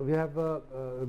We have a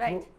Right.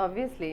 Obviously,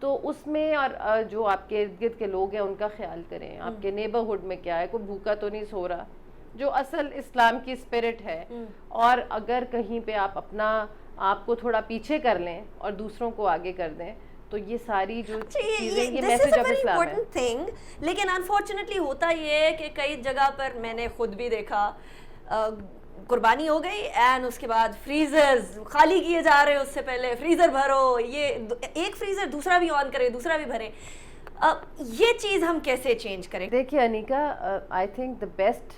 تو اس میں اور جو آپ کے ارد گرد کے لوگ ہیں ان کا خیال کریں, آپ کے نیبرہڈ میں کیا ہے, کوئی بھوکا تو نہیں سو رہا, جو اصل اسلام کی اسپرٹ ہے. اور اگر کہیں پہ آپ اپنا آپ کو تھوڑا پیچھے کر لیں اور دوسروں کو آگے کر دیں, تو یہ ساری جو چیزیں, یہ میسج آف اسلام ہے. لیکن انفارچونیٹلی ہوتا یہ ہے کہ کئی جگہ پر میں نے خود بھی دیکھا, قربانی ہو گئی اینڈ اس کے بعد فریزرز خالی کیے جا رہے ہیں, اس سے پہلے فریزر بھرو, یہ ایک فریزر دوسرا بھی آن کرے دوسرا بھی بھرے. یہ چیز ہم کیسے چینج کریں؟ دیکھیے Anika, I think the best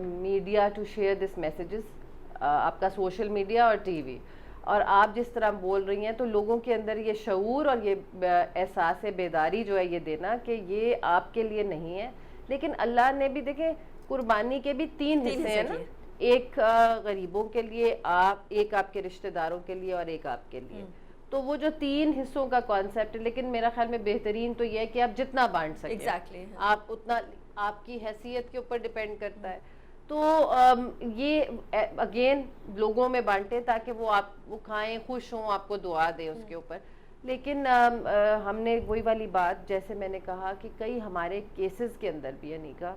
media to share this messages آپ کا سوشل میڈیا اور ٹی وی. اور آپ جس طرح بول رہی ہیں تو لوگوں کے اندر یہ شعور اور یہ احساس بیداری جو ہے یہ دینا کہ یہ آپ کے لیے نہیں ہے. لیکن اللہ نے بھی دیکھیں قربانی کے بھی 3 حصے ہیں نا, ایک غریبوں کے لیے, ایک آپ کے رشتہ داروں کے لیے اور ایک آپ کے لیے. تو وہ جو 3 حصوں کا کانسیپٹ ہے, لیکن میرا خیال میں بہترین تو یہ ہے کہ آپ جتنا بانٹ سکیں, آپ اتنا, آپ کی حیثیت کے اوپر ڈیپینڈ کرتا ہے. تو یہ اگین لوگوں میں بانٹیں تاکہ وہ کھائیں, خوش ہوں, آپ کو دعا دیں اس کے اوپر. لیکن ہم نے وہی والی بات, جیسے میں نے کہا کہ کئی ہمارے کیسز کے اندر بھی انیکا,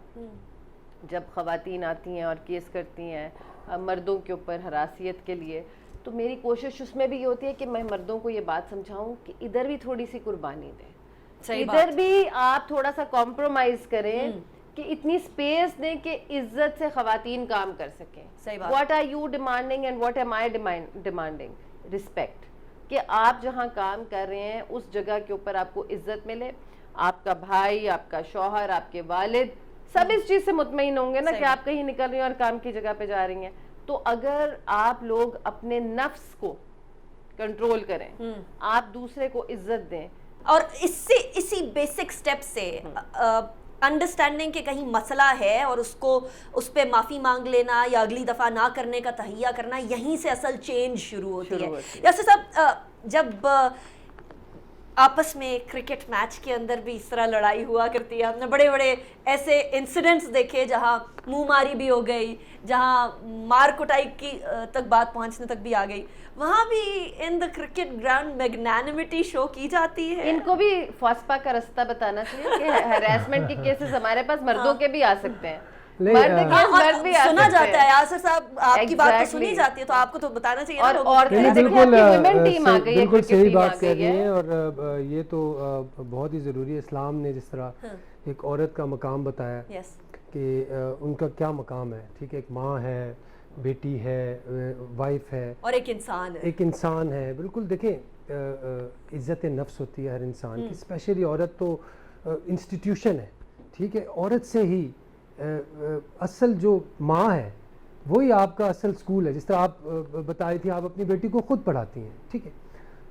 جب خواتین آتی ہیں اور کیس کرتی ہیں مردوں کے اوپر ہراسیت کے لیے, تو میری کوشش اس میں بھی یہ ہوتی ہے کہ میں مردوں کو یہ بات سمجھاؤں کہ ادھر بھی تھوڑی سی قربانی دیں, ادھر بھی آپ تھوڑا سا کمپرومائز کریں, کہ اتنی سپیس دیں کہ عزت سے خواتین کام کر سکیں. What are you demanding and what am I demanding? Respect, کہ آپ جہاں کام کر رہے ہیں اس جگہ کے اوپر آپ کو عزت ملے, آپ کا بھائی, آپ کا شوہر, آپ کے والد, سب اس چیز سے مطمئن ہوں گے نا کہ آپ کہیں نکل رہی ہیں اور کام کی جگہ پہ جا رہی ہیں. تو اگر آپ لوگ اپنے نفس کو کنٹرول کریں, آپ دوسرے کو عزت دیں, اور اسی بیسک سٹیپ سے انڈرسٹینڈنگ کہ کہیں مسئلہ ہے اور اس پہ معافی مانگ لینا یا اگلی دفعہ نہ کرنے کا تہیہ کرنا, یہیں سے اصل چینج شروع ہوتی ہے. یاسر صاحب, جب آپس میں کرکٹ میچ کے اندر بھی اس طرح لڑائی ہوا کرتی ہے, ہم نے بڑے بڑے ایسے انسیڈنٹس دیکھے جہاں منہ ماری بھی ہو گئی, جہاں مار کٹائی کی تک بات پہنچنے تک بھی آ گئی, وہاں بھی ان دا کرکٹ گراؤنڈ میگنانیمٹی شو کی جاتی ہے. ان کو بھی فاسپا کا رستہ بتانا چاہیے کہ ہیراسمنٹ کے کیسز ہمارے پاس مردوں کے بھی آ سکتے ہیں, سنا جاتا ہے. یاسر صاحب آپ کی بات تو سنی جاتی ہے, تو آپ کو تو بتانا چاہیے. اور بالکل صحیح بات کہہ رہی ہیں, اور یہ تو بہت ہی ضروری ہے. اسلام نے جس طرح ایک عورت کا مقام بتایا کہ ان کا کیا مقام ہے, ٹھیک ہے, ایک ماں ہے, بیٹی ہے, وائف ہے, اور ایک انسان ہے. بالکل دیکھیں, عزت نفس ہوتی ہے ہر انسان کی, اسپیشلی عورت تو انسٹیٹیوشن ہے, ٹھیک ہے. عورت سے ہی اصل جو ماں ہے وہی آپ کا اصل اسکول ہے. جس طرح آپ بتائی تھی, آپ اپنی بیٹی کو خود پڑھاتی ہیں, ٹھیک ہے.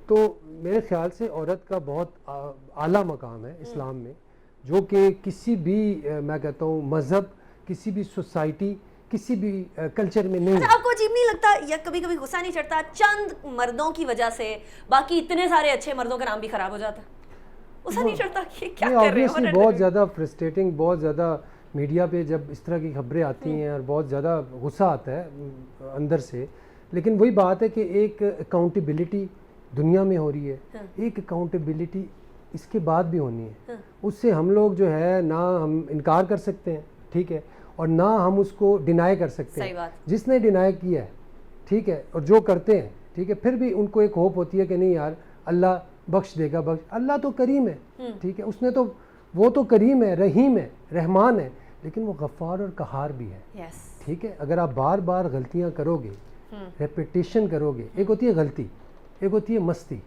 تو میرے خیال سے عورت کا بہت اعلیٰ مقام ہے اسلام میں, جو کہ کسی بھی, میں کہتا ہوں, مذہب, کسی بھی سوسائٹی, کسی بھی کلچر میں نہیں. آپ کو عجیب نہیں لگتا یا کبھی کبھی غصہ نہیں چڑھتا چند مردوں کی وجہ سے باقی اتنے سارے اچھے مردوں کا نام بھی خراب ہو جاتا؟ غصہ نہیں چڑھتا کہ کیا کر رہے ہیں؟ بہت زیادہ فرسٹریٹنگ, بہت زیادہ میڈیا پہ جب اس طرح کی خبریں آتی ہیں اور بہت زیادہ غصہ آتا ہے اندر سے. لیکن وہی بات ہے کہ ایک اکاؤنٹیبلٹی دنیا میں ہو رہی ہے, ایک اکاؤنٹیبلٹی اس کے بعد بھی ہونی ہے. اس سے ہم لوگ جو ہے نہ ہم انکار کر سکتے ہیں, ٹھیک ہے, اور نہ ہم اس کو ڈینائی کر سکتے ہیں. جس نے ڈینائی کیا ہے, ٹھیک ہے, اور جو کرتے ہیں, ٹھیک ہے, پھر بھی ان کو ایک ہوپ ہوتی ہے کہ نہیں یار اللہ بخش دے گا. اللہ تو کریم ہے, ٹھیک ہے, اس نے تو, وہ تو کریم ہے, رحیم ہے, رحمان ہے, لیکن وہ غفار اور قہار بھی ہے, ٹھیک ہے. اگر آپ بار بار غلطیاں کرو گے, ریپیٹیشن کرو گے, ایک ہوتی ہے غلطی, ایک ہوتی ہے مستی.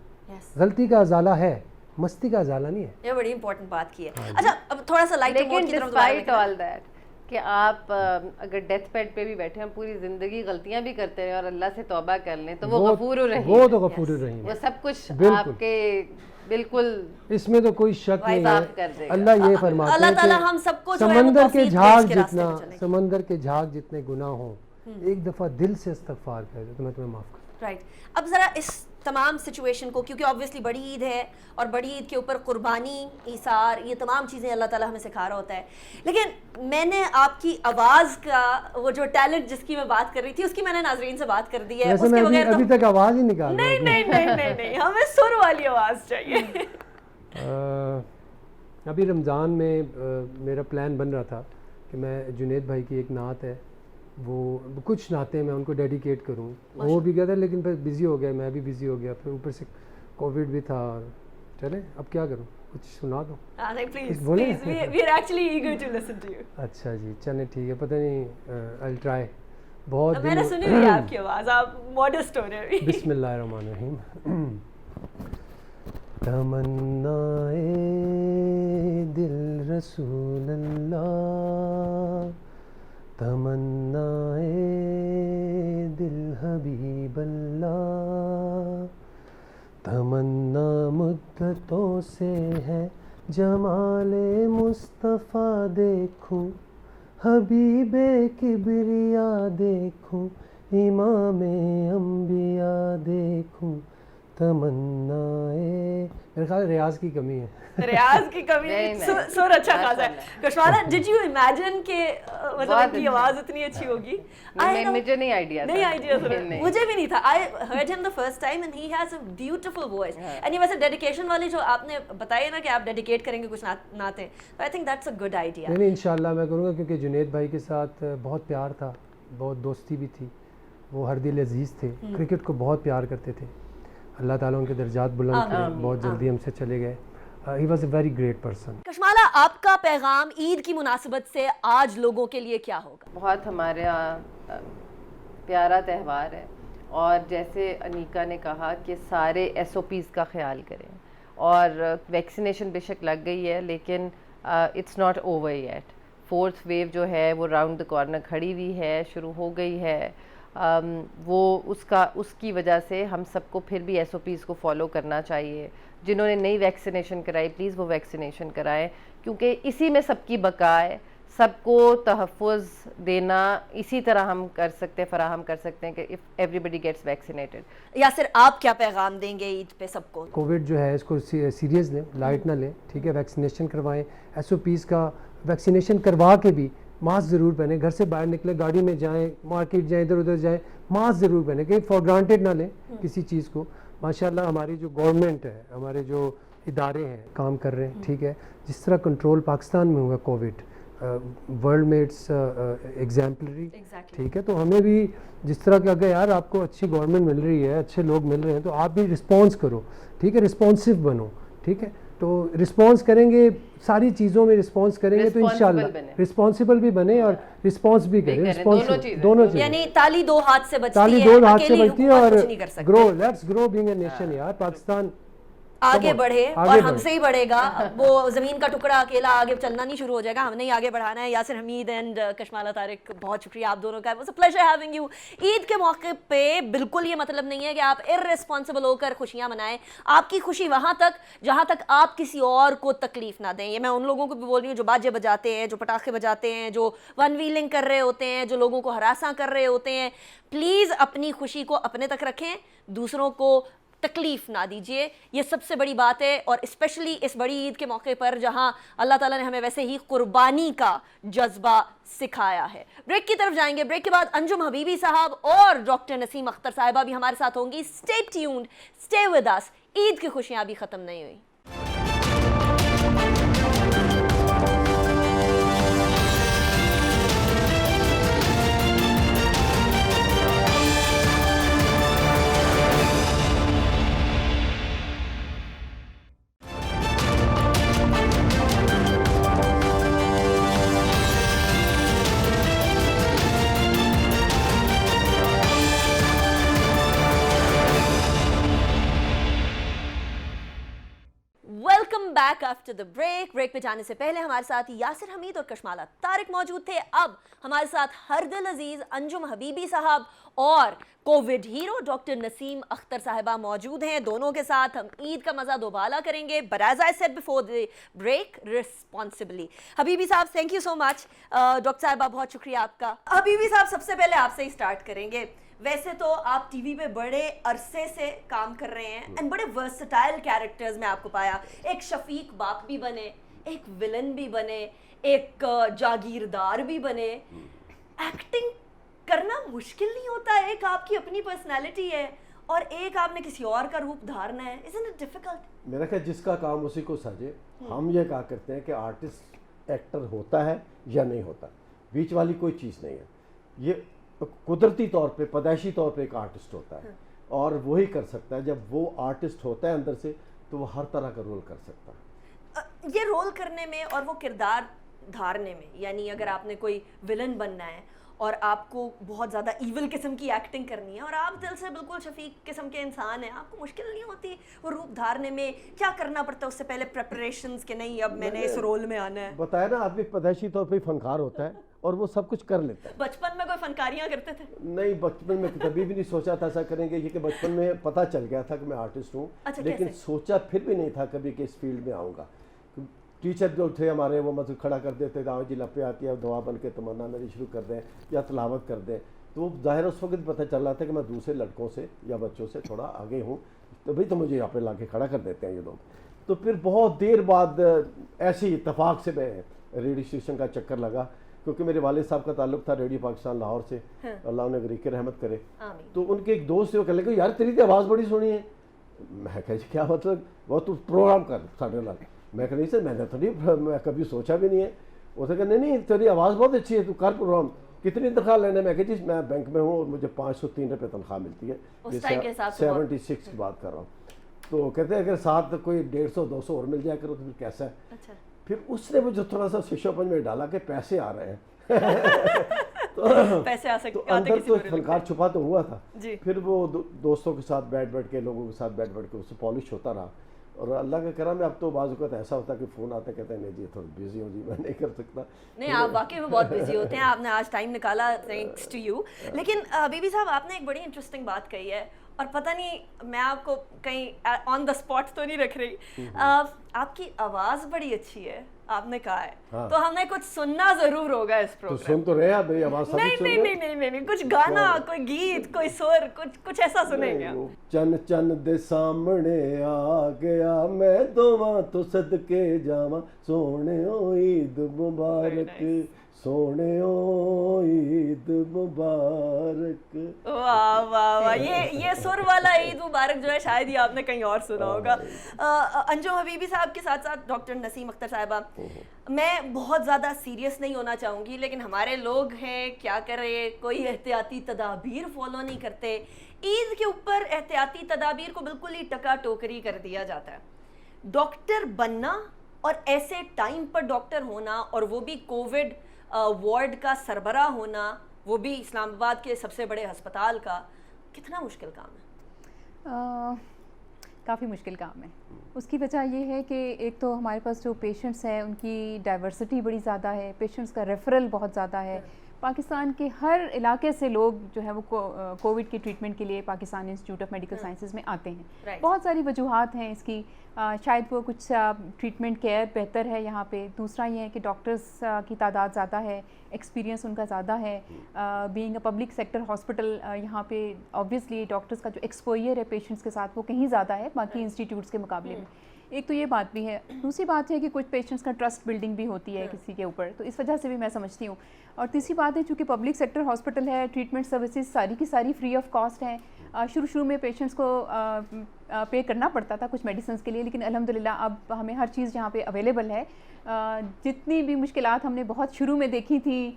غلطی کا ازالہ ہے, مستی کا ازالہ نہیں ہے. یہ بڑی امپورٹنٹ بات کی ہے. اچھا اب تھوڑا سا لائٹ موڈ کی طرف دیٹ کہ آپ اگر ڈیتھ بیڈ پہ بھی بیٹھے ہیں, پوری زندگی غلطیاں بھی کرتے رہے اور اللہ سے توبہ کر لیں, تو وہ غفور الرحیم, وہ تو غفور الرحیم, وہ سب کچھ آپ کے بالکل, اس میں تو کوئی شک نہیں ہے. اللہ یہ فرماتے ہیں اللہ تعالیٰ ہم سب کو سمندر کے جھاگ جتنا, سمندر کے جھاگ جتنے گناہ ہوں, ایک دفعہ دل سے استغفار کر دے تو میں تمہیں معاف کروں. رائٹ. اب ذرا اس تمام سچویشن کو, کیونکہ آبویسلی بڑی عید ہے اور بڑی عید کے اوپر قربانی, ایثار, یہ تمام چیزیں اللہ تعالیٰ ہمیں سکھا رہا ہوتا ہے. لیکن میں نے آپ کی آواز کا وہ جو ٹیلنٹ جس کی میں بات کر رہی تھی, اس کی میں نے ناظرین سے بات کر دی ہے. ابھی تک آواز ہی نکال, نہیں, ہمیں سر والی آواز چاہیے. ابھی رمضان میں میرا پلان بن رہا تھا کہ میں جنید بھائی کی ایک نعت ہے وہ کچھ نعتیں میں ان کو ڈیڈیکیٹ کروں. وہ بھی گیا تھا لیکن پھر بزی ہو گیا, میں بھی بزی ہو گیا, پھر اوپر سے کووڈ بھی تھا. اور چلیں اب کیا کروں, کچھ سنا دو. اچھا جی چلیں ٹھیک ہے, پتہ نہیں I'll try. بہت میں نے سنی ہوئی آپ کی آواز, آپ ماڈسٹ ہو رہے ہیں. بسم اللہ الرحمن الرحیم. تمنائے دل رسول اللہ, تمنائے دل حبیب اللہ, تمنا مدتوں سے ہے جمال مصطفیٰ دیکھوں, حبیب کبریا دیکھوں, امام انبیاء دیکھوں, تمنائے. میرے خیال ریاض کی کمی ہے. ریاض کی کمی, سر اچھا خاصا ہے. کشمالہ ڈڈ یو امیجن کہ مطلب ان کی آواز اتنی اچھی ہوگی؟ مجھے نہیں آئیڈیا نہیں آئیڈیا, مجھے بھی نہیں تھا. I heard him the first time and he has a beautiful voice. And یہ ویسے ڈیڈیکیشن والی جو آپ نے بتایا نا کہ آپ ڈیڈیکیٹ کریں گے کچھ نعتیں, I think that's a good idea. نہیں انشاءاللہ میں کروں گا, کیونکہ جنید بھائی کے ساتھ بہت پیار تھا, بہت دوستی بھی تھی, وہ ہر دل عزیز تھے, کرکٹ کو بہت پیار کرتے تھے. اللہ تعالیٰ ان کے درجات بلند کرے, بہت جلدی ہم سے چلے گئے. He was a very great person. Kashmala آپ کا پیغام عید کی مناسبت سے آج لوگوں کے لیے کیا ہوگا؟ بہت ہمارے یہاں پیارا تہوار ہے, اور جیسے انیکا نے کہا کہ سارے SOPs کا خیال کریں, اور ویکسینیشن بے شک لگ گئی ہے لیکن it's not over yet. 4th wave جو ہے وہ راؤنڈ دا کارنر کھڑی ہوئی ہے, شروع ہو گئی ہے. وہ اس کی وجہ سے ہم سب کو پھر بھی SOPs کو فالو کرنا چاہیے. جنہوں نے نئی ویکسینیشن کرائی پلیز وہ ویکسینیشن کرائیں, کیونکہ اسی میں سب کی بقا ہے. سب کو تحفظ دینا اسی طرح ہم کر سکتے, فراہم کر سکتے ہیں کہ if everybody gets vaccinated. Yasir آپ کیا پیغام دیں گے عید پہ سب کو؟ کووڈ جو ہے اس کو سیریس لیں, لائٹ نہ لیں, ٹھیک ہے. ویکسینیشن کروائیں, SOPs کا ویکسینیشن کروا کے بھی ماسک ضرور پہنیں. گھر سے باہر نکلیں, گاڑی میں جائیں, مارکیٹ جائیں, ادھر ادھر جائیں, ماسک ضرور پہنیں, کہ فار گرانٹیڈ نہ لیں کسی چیز کو. ماشاءاللہ ہماری جو گورنمنٹ ہے, ہمارے جو ادارے ہیں کام کر رہے ہیں, ٹھیک ہے. جس طرح کنٹرول پاکستان میں ہوا کووڈ, ورلڈ میں اٹس ایگزامپلری, ٹھیک ہے. تو ہمیں بھی جس طرح کہ اگر یار آپ کو اچھی گورنمنٹ مل رہی ہے, اچھے لوگ مل رہے ہیں, تو آپ بھی رسپانس کرو, ٹھیک ہے. رسپانسو بنو, ٹھیک ہے. تو رسپانس کریں گے, ساری چیزوں میں رسپانس کریں گے تو انشاءاللہ رسپانسبل بھی بنے اور رسپانس بھی کریں. دونوں چیزیں, یعنی تالی دو ہاتھ سے بچتی ہے, تالی دو ہاتھ سے بچتی ہے. اور grow, let's grow being a nation. یار پاکستان آگے بڑھے, اور ہم سے ہی بڑھے گا. وہ زمین کا ٹکڑا اکیلا آگے چلنا نہیں شروع ہو جائے گا, ہم نے ہی آگے بڑھانا ہے. یاسر حمید اینڈ کشمالہ طارق, بہت شکریہ آپ دونوں کا. It's a pleasure having you. Eid کے موقع پہ بالکل یہ مطلب نہیں ہے کہ آپ ارریسپانسبل ہو کر خوشیاں منائیں. آپ کی خوشی وہاں تک جہاں تک آپ کسی اور کو تکلیف نہ دیں. یہ میں ان لوگوں کو بھی بول رہی ہوں جو باجے بجاتے ہیں, جو پٹاخے بجاتے ہیں, جو ون ویلنگ کر رہے ہوتے ہیں, جو لوگوں کو ہراساں کر رہے ہوتے ہیں. پلیز اپنی خوشی کو اپنے تک رکھیں, دوسروں کو تکلیف نہ دیجیے. یہ سب سے بڑی بات ہے, اور اسپیشلی اس بڑی عید کے موقع پر جہاں اللہ تعالیٰ نے ہمیں ویسے ہی قربانی کا جذبہ سکھایا ہے. بریک کی طرف جائیں گے. بریک کے بعد انجم حبیبی صاحب اور ڈاکٹر نسیم اختر صاحبہ بھی ہمارے ساتھ ہوں گی. Stay tuned, stay with us. Eid کی خوشیاں ابھی ختم نہیں ہوئی. Welcome back after the break. Break پہ جانے سے پہلے ہمارے ساتھ یاسر حمید اور کشمالہ طارق موجود تھے. اب ہمارے ساتھ ہر دل عزیز انجم حبیبی صاحب اور کووڈ ہیرو ڈاکٹر نسیم اختر صاحبہ موجود ہیں. دونوں کے ساتھ ہم عید کا مزہ دوبالا کریں گے. But as I said before the break, responsibly. حبیبی صاحب thank you so much. Doctor صاحبہ بہت شکریہ آپ کا. حبیبی صاحب سب سے پہلے آپ سے ہی اسٹارٹ کریں گے. ویسے تو آپ ٹی وی پہ بڑے عرصے سے کام کر رہے ہیں اینڈ بڑے ورسٹائل کیریکٹرز میں آپ کو پایا. ایک شفیق باپ بھی بنے, ایک ولن بھی بنے, ایک جاگیردار بھی بنے. ایکٹنگ کرنا مشکل نہیں ہوتا ہے, ایک آپ کی اپنی پرسنالٹی ہے, اور ایک آپ نے کسی اور کا روپ دھارنا ہے. Isn't it difficult? میرا خیال جس کا کام اسی کو سجے. ہم یہ کہا کرتے ہیں کہ آرٹسٹ ایکٹر ہوتا ہے یا نہیں ہوتا, بیچ والی کوئی چیز نہیں ہے. یہ قدرتی طور پہ پیدائشی طور پہ ایک آرٹسٹ ہوتا ہے, اور وہی کر سکتا ہے. جب وہ آرٹسٹ ہوتا ہے اندر سے تو وہ ہر طرح کا رول کر سکتا ہے. یہ رول کرنے میں اور وہ کردار دھارنے میں, یعنی اگر آپ نے کوئی ولن بننا ہے اور آپ کو بہت زیادہ ایول قسم کی ایکٹنگ کرنی ہے اور آپ دل سے بالکل شفیق قسم کے انسان ہیں, آپ کو مشکل نہیں ہوتی وہ روپ دھارنے میں؟ کیا کرنا پڑتا ہے اس سے پہلے پریپریشنز کہ نہیں اب میں نے اس رول میں آنا ہے؟ بتایا نا, آدمی پیدائشی طور پہ فنکار ہوتا ہے اور وہ سب کچھ کر لیتا ہے. بچپن میں کوئی فنکاریاں کرتے تھے؟ نہیں, بچپن میں کبھی بھی نہیں سوچا تھا ایسا کریں گے, کیونکہ بچپن میں پتہ چل گیا تھا کہ میں آرٹسٹ ہوں, لیکن سوچا پھر بھی نہیں تھا کبھی کہ اس فیلڈ میں آؤں گا. ٹیچر جو تھے ہمارے وہ مطلب کھڑا کر دیتے تھے, جی لپے آتی ہے دعا بن کے تمنا میری شروع کر دیں یا تلاوت کر دیں. تو ظاہر اس وقت پتہ چل رہا تھا کہ میں دوسرے لڑکوں سے یا بچوں سے تھوڑا آگے ہوں, تو بھائی تو مجھے یہاں پہ لا کے کھڑا کر دیتے ہیں یہ لوگ. تو پھر بہت دیر بعد ایسی اتفاق سے میں ریڈیو اسٹیشن کا چکر لگا, کیونکہ میرے والد صاحب کا تعلق تھا ریڈیو پاکستان لاہور سے, اللہ انہیں غریق رحمت کرے. تو ان کے ایک دوست وہ کہنے لگے یار تیری تو آواز بڑی سونی ہے. میں کہا کیا مطلب, وہ تو پروگرام کر ساڑھے لگ. میں کہا نہیں سر میں نے تو نہیں, میں کبھی سوچا بھی نہیں ہے. اسے کہا نہیں تیری آواز بہت اچھی ہے, تو کر پروگرام. کتنی تنخواہ لینے؟ میں کہا جی میں بینک میں ہوں اور مجھے 503 روپے تنخواہ ملتی ہے, 76 کی بات کر رہا ہوں. تو کہتے ہیں اگر ساتھ کوئی 150-200 اور مل جائے کرو تو پھر کیسا ہے. پھر اس نے مجھے تھوڑا سا شیشو پنج میں ڈالا کہ پیسے آ رہے ہیں. تو اندر تو فنکار چھپا تو ہوا تھا. پھر وہ دوستوں کے ساتھ بیٹھ کے لوگوں کے ساتھ بیٹھ کے اس سے پالش ہوتا رہا. اور اللہ کا کرم ہے اب تو بعض اوقات ایسا ہوتا ہے کہ فون آتے کہتے ہیں نہیں جی تھوڑا بزی ہوں جی میں نہیں کر سکتا. نہیں آپ واقعی میں بہت بزی ہوتے ہیں, آپ نے آج ٹائم نکالا, تھینکس ٹو یو. لیکن بی بی صاحب آپ نے ایک بڑی انٹرسٹنگ بات کہی ہے, اور پتہ نہیں میں آپ کو کہیں آن دا اسپاٹ تو نہیں رکھ رہی, آپ کی آواز بڑی اچھی ہے آپ نے کہا ہے, تو ہمیں کچھ سننا ضرور ہوگا اس پروگرام. سن تو رہے ہیں آواز. نہیں, کچھ گانا, کوئی گیت, کوئی سر, کچھ ایسا سنیں گے. چن چن دے سامنے آ گیا میں دواں تو صدقے جاواں, سونے او عید مبارک, سونے او عید مبارک. واہ واہ واہ, یہ سر والا عید مبارک جو ہے شاید ہی آپ نے کہیں اور سنا ہوگا. انجم حبیبی صاحب کے ساتھ ساتھ ڈاکٹر نسیم اختر صاحبہ, میں بہت زیادہ سیریس نہیں ہونا چاہوں گی, لیکن ہمارے لوگ ہیں کیا کرے, کوئی احتیاطی تدابیر فالو نہیں کرتے. عید کے اوپر احتیاطی تدابیر کو بالکل ہی ٹکا ٹوکری کر دیا جاتا ہے. ڈاکٹر بننا اور ایسے ٹائم پر ڈاکٹر ہونا, اور وہ بھی کووڈ وارڈ کا سربراہ ہونا, وہ بھی اسلام آباد کے سب سے بڑے ہسپتال کا, کتنا مشکل کام ہے؟ کافی مشکل کام ہے. اس کی وجہ یہ ہے کہ ایک تو ہمارے پاس جو پیشنٹس ہیں ان کی ڈائیورسٹی بڑی زیادہ ہے, پیشنٹس کا ریفرل بہت زیادہ ہے. پاکستان کے ہر علاقے سے لوگ جو ہے وہ کووڈ کی ٹریٹمنٹ کے لیے Pakistan institute of medical sciences میں آتے ہیں. بہت ساری وجوہات ہیں اس کی, شاید وہ کچھ ٹریٹمنٹ کیئر بہتر ہے یہاں پہ. دوسرا یہ ہے کہ ڈاکٹرز کی تعداد زیادہ ہے, ایکسپیرینس ان کا زیادہ ہے. Being a public sector hospital یہاں پہ آبویسلی ڈاکٹرز کا جو ایکسپوئر ہے پیشنٹس کے ساتھ وہ کہیں زیادہ ہے باقی انسٹیٹیوٹس کے مقابلے میں. ایک تو یہ بات بھی ہے. دوسری بات ہے کہ کچھ پیشنٹس کا ٹرسٹ بلڈنگ بھی ہوتی ہے کسی کے اوپر, تو اس وجہ سے بھی میں سمجھتی ہوں. اور تیسری بات ہے چونکہ پبلک سیکٹر ہاسپٹل ہے, ٹریٹمنٹ سروسز ساری کی ساری فری آف کاسٹ ہیں. شروع میں پیشنٹس کو پے کرنا پڑتا تھا کچھ میڈیسنس کے لیے, لیکن الحمدللہ اب ہمیں ہر چیز یہاں پہ اویلیبل ہے. جتنی بھی مشکلات ہم نے بہت شروع میں دیکھی تھی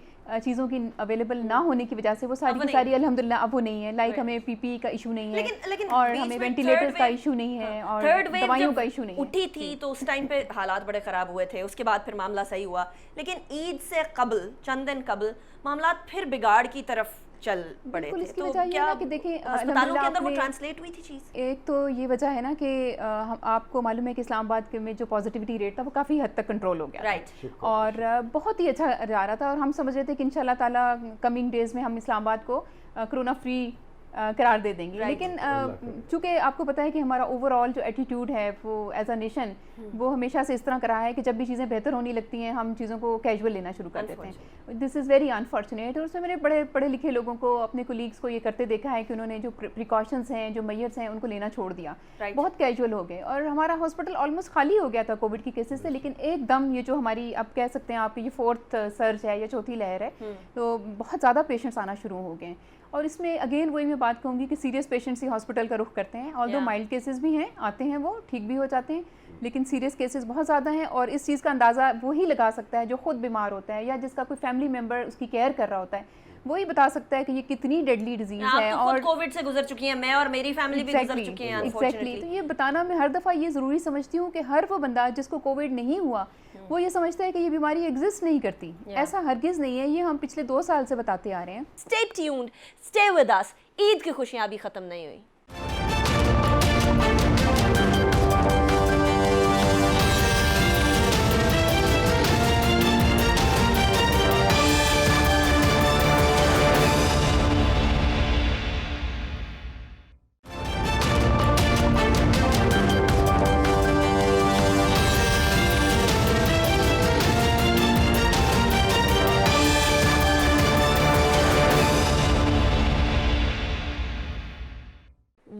چیزوں کی اویلیبل نہ ہونے کی وجہ سے, وہ ساری کی ساری الحمدللہ اب وہ نہیں ہے. لائک ہمیں پی پی کا ایشو نہیں ہے, اور ہمیں وینٹیلیٹرز کا ایشو نہیں ہے, اور دوائیوں کا ایشو نہیں ہے. اٹھی تھی تو اس ٹائم پہ حالات بڑے خراب ہوئے تھے, اس کے بعد پھر معاملہ صحیح ہوا, لیکن عید سے قبل چند دن قبل معاملات پھر بگاڑ کی طرف چل پڑے تھے. اس کی وجہ یہ ہے کہ دیکھیں ہسپتالوں کے اندر وہ ٹرانسلیٹ ہوئی تھی چیز. ایک تو یہ وجہ ہے نا کہ آپ کو معلوم ہے کہ اسلام آباد میں جو پازیٹیوٹی ریٹ تھا وہ کافی حد تک کنٹرول ہو گیا, رائٹ, اور بہت ہی اچھا جا رہا تھا. اور ہم سمجھ رہے تھے کہ انشاءاللہ تعالیٰ کمنگ ڈیز میں ہم اسلام آباد کو کرونا فری قرار دے دیں گے. لیکن چونکہ آپ کو پتہ ہے کہ ہمارا اوور آل جو ایٹیٹیوڈ ہے وہ ایز اے نیشن وہ ہمیشہ سے اس طرح کا رہا ہے کہ جب بھی چیزیں بہتر ہونے لگتی ہیں ہم چیزوں کو کیجول لینا شروع کر دیتے ہیں. دس از ویری انفارچونیٹ. اور اس میں میں نے بڑے پڑھے لکھے لوگوں کو, اپنے کولیگس کو یہ کرتے دیکھا ہے کہ انہوں نے جو پریکاشنز ہیں, جو میئرس ہیں, ان کو لینا چھوڑ دیا, بہت کیجول ہو گئے. اور ہمارا ہاسپٹل آلموسٹ خالی ہو گیا تھا کووڈ کی کیسز سے, لیکن ایک دم یہ جو ہماری اب کہہ سکتے ہیں آپ یہ 4th سرج ہے یا چوتھی لہر ہے, تو بہت زیادہ پیشنٹس آنا شروع ہو گئے. اور اس میں اگین وہی میں بات کہوں گی کہ سیریس پیشنٹس ہی ہاسپٹل کا رخ کرتے ہیں. آلدو مائلڈ کیسز بھی ہیں, آتے ہیں وہ ٹھیک بھی ہو جاتے ہیں, لیکن سیریس کیسز بہت زیادہ ہیں. اور اس چیز کا اندازہ وہی لگا سکتا ہے جو خود بیمار ہوتا ہے یا جس کا کوئی فیملی ممبر اس کی کیئر کر رہا ہوتا ہے, وہی بتا سکتا ہے کہ یہ کتنی ڈیڈلی ڈیزیز ہے. اور کووڈ سے گزر چکی ہیں میں اور میری فیملی بھی گزر چکی ہیں ایگزیکٹلی. تو یہ بتانا میں ہر دفعہ یہ ضروری سمجھتی ہوں کہ ہر وہ بندہ جس کو کووڈ نہیں ہوا وہ یہ سمجھتا ہے کہ یہ بیماری ایگزسٹ نہیں کرتی. ایسا ہرگز نہیں ہے, یہ ہم پچھلے 2 سال سے بتاتے آ رہے ہیں. Stay tuned, stay with us. Eid کی خوشیاں ابھی ختم نہیں ہوئی.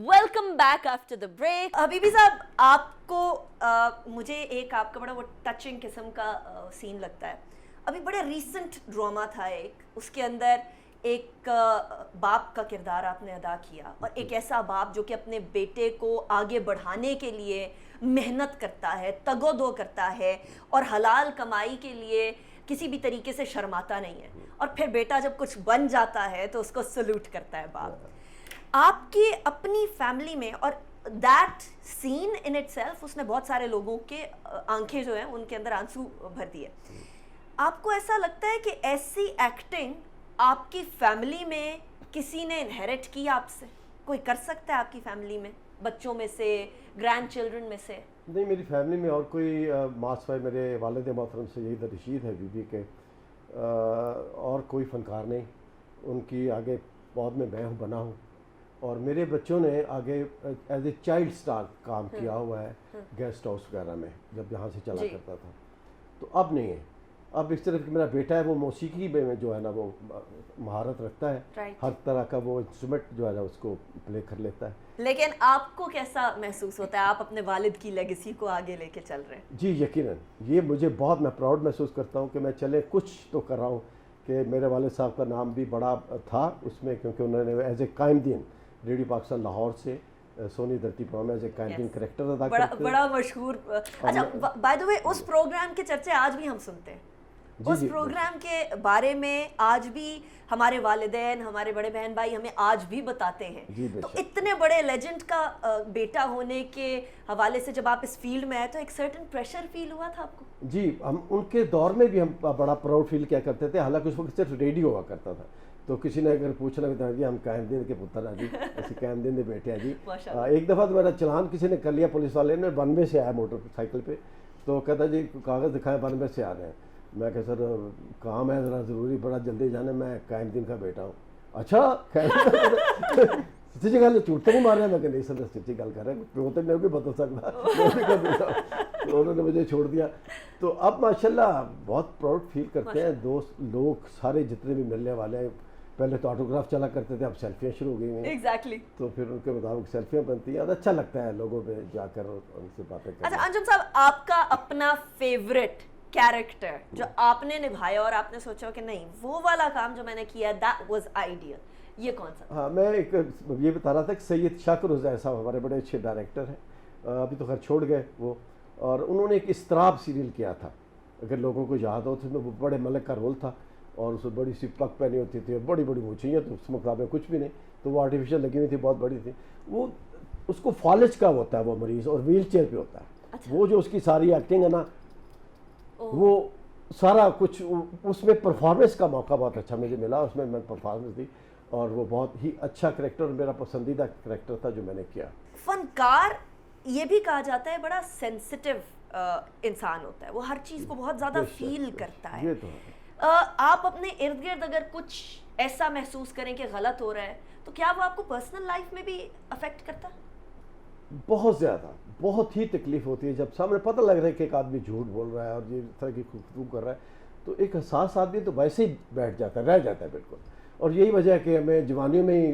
Welcome back after the break. حبیبی صاحب, آپ کو مجھے ایک آپ کا بڑا وہ ٹچنگ قسم کا سین لگتا ہے. ابھی بڑے ریسنٹ ڈراما تھا ایک, اس کے اندر ایک باپ کا کردار آپ نے ادا کیا, اور ایک ایسا باپ جو کہ اپنے بیٹے کو آگے بڑھانے کے لیے محنت کرتا ہے, تگ و دو کرتا ہے, اور حلال کمائی کے لیے کسی بھی طریقے سے شرماتا نہیں ہے, اور پھر بیٹا جب کچھ بن جاتا ہے تو اس کو سلوٹ کرتا ہے باپ. آپ کی اپنی فیملی میں, اور that scene in itself, اس نے بہت سارے لوگوں کے آنکھیں جو ہیں ان کے اندر آنسو بھر دیے. آپ کو ایسا لگتا ہے کہ ایسی ایکٹنگ آپ کی فیملی میں کسی نے انہیریٹ کی آپ سے؟ کوئی کر سکتا ہے آپ کی فیملی میں, بچوں میں سے, گرینڈ چلڈرن میں سے؟ نہیں, میری فیملی میں اور کوئی ماسوائے میرے والد محترم سے یہی رشید ہے بی کے, اور کوئی فنکار نہیں. ان کی آگے بعد میں ہوں بنا ہوں, اور میرے بچوں نے آگے ایز اے چائلڈ اسٹار کام کیا ہوا ہے گیسٹ ہاؤس وغیرہ میں جب یہاں سے چلا کرتا تھا. تو اب نہیں ہے. اب اس طرح کہ میرا بیٹا ہے وہ موسیقی میں جو ہے نا وہ مہارت رکھتا ہے, ہر طرح کا وہ انسٹرومنٹ جو ہے نا اس کو پلے کر لیتا ہے. لیکن آپ کو کیسا محسوس ہوتا ہے, آپ اپنے والد کی لیگیسی کو آگے لے کے چل رہے ہیں؟ جی یقیناً, یہ مجھے بہت, میں پراؤڈ محسوس کرتا ہوں کہ میں چلے کچھ تو کر رہا ہوں. کہ میرے والد صاحب کا نام بھی بڑا تھا اس میں, کیونکہ انہوں نے ایز اے قائم دین ریڈیو پاکستان لاہور سے سونی دھرتی پروگرام میں ایز اے قائم دین کریکٹر ادا کرتے ہیں. بڑا مشہور. اچھا, by the way us programme کے چرچے آج بھی ہم سنتے ہیں. اس پروگرام کے بارے میں آج بھی ہمارے والدین, ہمارے بڑے بہن بھائی ہمیں آج بھی بتاتے ہیں. تو اتنے بڑے لیجنڈ کا بیٹا ہونے کے حوالے سے جب آپ اس فیلڈ میں آئے تو ایک سرٹن پریشر فیل ہوا تھا آپ کو؟ جی, ہم ان کے دور میں بھی ہم بڑا پراؤڈ فیل کیا کرتے تھے. حالانکہ اس وقت صرف ریڈیو ہوا کرتا تھا, تو کسی نے اگر پوچھنا بھی تھا جی ہم قائم دین کے پتر ہیں جی, ایسے قائم دین کے بیٹے ہیں جی. ایک دفعہ تو میرا چلان کسی نے کر لیا, پولیس والے نے, 92 سے آیا موٹر سائیکل پہ, تو کہتا جی کاغذ دکھائیں 92 سے آ رہے ہیں. میں کہ سر کام ہے ذرا ضروری, بڑا جلدی جانا, میں قائم دین کا بیٹا ہوں. اچھا سچی گل جھوٹ تو نہیں مار رہا؟ میں کہ نہیں سر سچی گل کر رہے ہیں, وہ تو میرے کو بتا سکتا. انہوں نے مجھے چھوڑ دیا. تو اب ماشاءاللہ بہت پراؤڈ فیل کرتے ہیں. دوست لوگ سارے جتنے بھی ملنے والے ہیں, پہلے تو آٹوگراف چلا کرتے تھے, اب سیلفیاں شروع ہو گئی ہیں. ایگزیکٹلی. تو پھر ان کے مطابق سیلفیاں بنتی ہیں, اور اچھا لگتا ہے لوگوں پہ جا کر ان سے باتیں کرنا. اچھا انجم صاحب, آپ کا اپنا فیوریٹ کیریکٹر جو آپ نے نبھایا اور آپ نے سوچا کہ نہیں وہ والا کام جو میں نے کیا دیٹ واز آئیڈیل, یہ کون سا؟ ہاں, میں ایک یہ بتا رہا تھا کہ سید شاکر حسین صاحب ہمارے بڑے اچھے ڈائریکٹر ہیں, ابھی تو خیر چھوڑ گئے وہ, اور انہوں نے ایک اضطراب سیریل کیا تھا, اگر لوگوں کو یاد ہو. تو اس میں وہ بڑے ملک کا رول تھا, اور اس میں بڑی سی پگ پہنی ہوتی تھی, بڑی بڑی مونچھیں, تو اس مقابلے میں کچھ بھی نہیں, تو وہ آرٹیفیشیل لگی ہوئی تھی, بہت بڑی تھی. وہ اس کو فالج کا ہوتا ہے وہ مریض, اور ویل چیئر پہ ہوتا ہے. وہ جو اس کی ساری ایکٹنگ ہے نا, وہ سارا کچھ اس میں پرفارمنس کا موقع بہت اچھا مجھے ملا, اس میں پرفارمنس دی, اور وہ بہت ہی اچھا کریکٹر, میرا پسندیدہ کریکٹر تھا جو میں نے کیا. فنکار یہ بھی کہا جاتا ہے بڑا سینسٹیو انسان ہوتا ہے, وہ ہر چیز کو بہت زیادہ فیل کرتا ہے. آپ اپنے ارد گرد اگر کچھ ایسا محسوس کریں کہ غلط ہو رہا ہے, تو کیا وہ آپ کو پرسنل لائف میں بھی افیکٹ کرتا ہے؟ بہت زیادہ, بہت ہی تکلیف ہوتی ہے جب سامنے پتہ لگ رہا ہے کہ ایک آدمی جھوٹ بول رہا ہے اور یہ اس طرح کی گفتگو کر رہا ہے, تو ایک حساس آدمی تو ویسے ہی بیٹھ جاتا ہے, رہ جاتا ہے بالکل. اور یہی وجہ ہے کہ ہمیں جوانیوں میں ہی